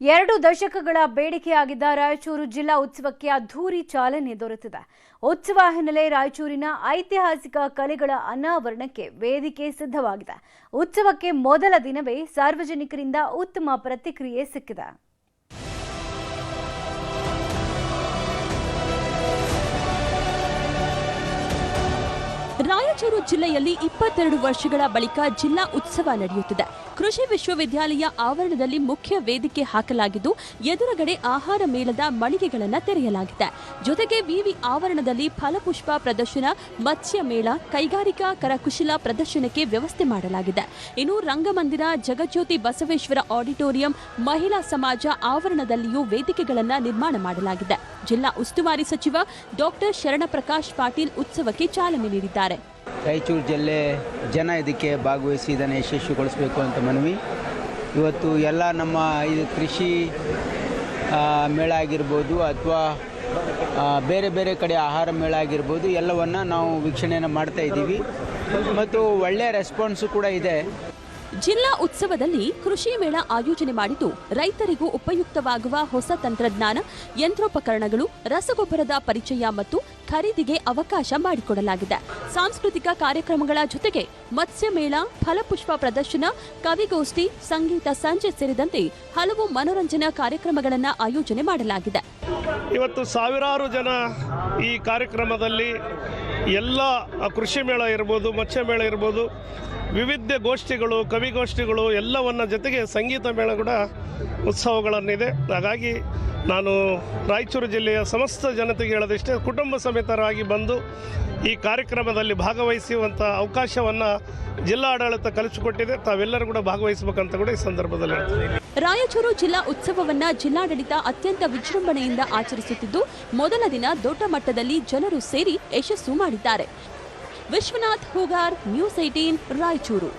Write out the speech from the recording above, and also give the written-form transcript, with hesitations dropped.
2 ದಶಕಗಳ ಬೇಡಿಕೆಯಾಗಿದ್ದ ರಾಯಚೂರು ಜಿಲ್ಲಾ ಉತ್ಸವಕ್ಕೆ ಅದ್ಧೂರಿ ಚಾಲನೆ ದೊರೆತಿದೆ. ಉತ್ಸವ ಹಿನ್ನೆಲೆ ರಾಯಚೂರಿನ ಐತಿಹಾಸಿಕ ಕಲೆಗಳ ಅನಾವರಣಕ್ಕೆ ವೇದಿಕೆ ಸಿದ್ಧವಾಗಿದೆ. ಉತ್ಸವಕ್ಕೆ ಮೊದಲ ದಿನವೇ ಸಾರ್ವಜನಿಕರಿಂದ ಉತ್ತಮ ಪ್ರತಿಕ್ರಿಯೆ ಸಿಕ್ಕಿದೆ. ರಾಯಚೂರು ಜಿಲ್ಲೆಯಲ್ಲಿ 22 ವರ್ಷಗಳ ಬಳಿಕ ಜಿಲ್ಲಾ ಉತ್ಸವ ನಡೆಯುತ್ತಿದೆ. ಕೃಷಿ ವಿಶ್ವವಿದ್ಯಾಲಯ ಆವರಣದಲ್ಲಿ ಮುಖ್ಯ ವೇದಿಕೆ ಹಾಕಲಾಗಿದ್ದು, ಎದುರುಗಡೆ ಆಹಾರ ಮೇಳದ ಮಳಿಗೆಗಳನ್ನು ತೆರೆಯಲಾಗಿದೆ. ಜೊತೆಗೆ ವಿವಿ ಆವರಣದಲ್ಲಿ ಫಲಪುಷ್ಪ ಪ್ರದರ್ಶನ, ಮತ್ಸ್ಯ ಮೇಳ, ಕೈಗಾರಿಕಾ ಕರಕುಶಲ ಪ್ರದರ್ಶನಕ್ಕೆ ವ್ಯವಸ್ಥೆ ಮಾಡಲಾಗಿದೆ. ಇನ್ನು ರಂಗಮಂದಿರ, ಜಗಜ್ಯೋತಿ ಬಸವೇಶ್ವರ ಆಡಿಟೋರಿಯಂ, ಮಹಿಳಾ ಸಮಾಜ ಆವರಣದಲ್ಲಿಯೂ ವೇದಿಕೆಗಳನ್ನು ನಿರ್ಮಾಣ ಮಾಡಲಾಗಿದೆ. ಜಿಲ್ಲಾ ಉಸ್ತುವಾರಿ ಸಚಿವ ಡಾಕ್ಟರ್ ಶರಣಪ್ರಕಾಶ್ ಪಾಟೀಲ್ ಉತ್ಸವಕ್ಕೆ ಚಾಲನೆ ನೀಡಿದ್ದಾರೆ. ರಾಯಚೂರು ಜಿಲ್ಲೆ ಜನ ಇದಕ್ಕೆ ಭಾಗವಹಿಸಿ ಇದನ್ನು ಯಶಸ್ವಿಗೊಳಿಸಬೇಕು ಅಂತ ಮನವಿ. ಇವತ್ತು ಎಲ್ಲ ನಮ್ಮ ಇದು ಕೃಷಿ ಮೇಳ ಆಗಿರ್ಬೋದು ಅಥವಾ ಬೇರೆ ಬೇರೆ ಕಡೆ ಆಹಾರ ಮೇಳ ಆಗಿರ್ಬೋದು, ಎಲ್ಲವನ್ನು ನಾವು ವೀಕ್ಷಣೆಯನ್ನು ಮಾಡ್ತಾ ಇದ್ದೀವಿ ಮತ್ತು ಒಳ್ಳೆಯ ರೆಸ್ಪಾನ್ಸು ಕೂಡ ಇದೆ. ಜಿಲ್ಲಾ ಉತ್ಸವದಲ್ಲಿ ಕೃಷಿ ಮೇಳ ಆಯೋಜನೆ ಮಾಡಿದ್ದು, ರೈತರಿಗೂ ಉಪಯುಕ್ತವಾಗುವ ಹೊಸ ತಂತ್ರಜ್ಞಾನ, ಯಂತ್ರೋಪಕರಣಗಳು, ರಸಗೊಬ್ಬರದ ಪರಿಚಯ ಮತ್ತು ಖರೀದಿಗೆ ಅವಕಾಶ ಮಾಡಿಕೊಡಲಾಗಿದೆ. ಸಾಂಸ್ಕೃತಿಕ ಕಾರ್ಯಕ್ರಮಗಳ ಜೊತೆಗೆ ಮತ್ಸ್ಯ ಮೇಳ, ಫಲಪುಷ್ಪ ಪ್ರದರ್ಶನ, ಕವಿಗೋಷ್ಠಿ, ಸಂಗೀತ ಸಂಜೆ ಸೇರಿದಂತೆ ಹಲವು ಮನೋರಂಜನಾ ಕಾರ್ಯಕ್ರಮಗಳನ್ನು ಆಯೋಜನೆ ಮಾಡಲಾಗಿದೆ. ಇವತ್ತು ಸಾವಿರಾರು ಜನ ಈ ಕಾರ್ಯಕ್ರಮದಲ್ಲಿ ಎಲ್ಲ ಕೃಷಿ ಮೇಳ ಇರ್ಬೋದು, ಮತ್ಸ್ಯ ಮೇಳ ಇರ್ಬೋದು, ವಿವಿಧ ಗೋಷ್ಠಿಗಳು, ಕವಿಗೋಷ್ಠಿಗಳು ಎಲ್ಲವನ್ನ ಜೊತೆಗೆ ಸಂಗೀತ ಮೇಳ ಕೂಡ ಉತ್ಸವಗಳನ್ನಿದೆ. ಹಾಗಾಗಿ ನಾನು ರಾಯಚೂರು ಜಿಲ್ಲೆಯ ಸಮಸ್ತ ಜನತೆಗೆ ಹೇಳೋದಿಷ್ಟೇ, ಕುಟುಂಬ ಸಮೇತರಾಗಿ ಬಂದು ಈ ಕಾರ್ಯಕ್ರಮದಲ್ಲಿ ಭಾಗವಹಿಸುವಂಥ ಅವಕಾಶವನ್ನು ಜಿಲ್ಲಾಡಳಿತ ಕಲ್ಪಿಸಿಕೊಟ್ಟಿದೆ. ತಾವೆಲ್ಲರೂ ಕೂಡ ಭಾಗವಹಿಸಬೇಕಂತ ಕೂಡ ಈ ಸಂದರ್ಭದಲ್ಲಿ ಹೇಳ್ತೀನಿ. ರಾಯಚೂರು ಜಿಲ್ಲಾ ಉತ್ಸವವನ್ನ ಜಿಲ್ಲಾಡಳಿತ ಅತ್ಯಂತ ವಿಜೃಂಭಣೆಯಿಂದ ಆಚರಿಸುತ್ತಿದ್ದು, ಮೊದಲ ದಿನ ದೊಡ್ಡ ಮಟ್ಟದಲ್ಲಿ ಜನರು ಸೇರಿ ಯಶಸ್ಸು ಮಾಡಿದ್ದಾರೆ. ವಿಶ್ವನಾಥ್ ಹೂಗಾರ್, ನ್ಯೂಸ್ 18 ರಾಯಚೂರು.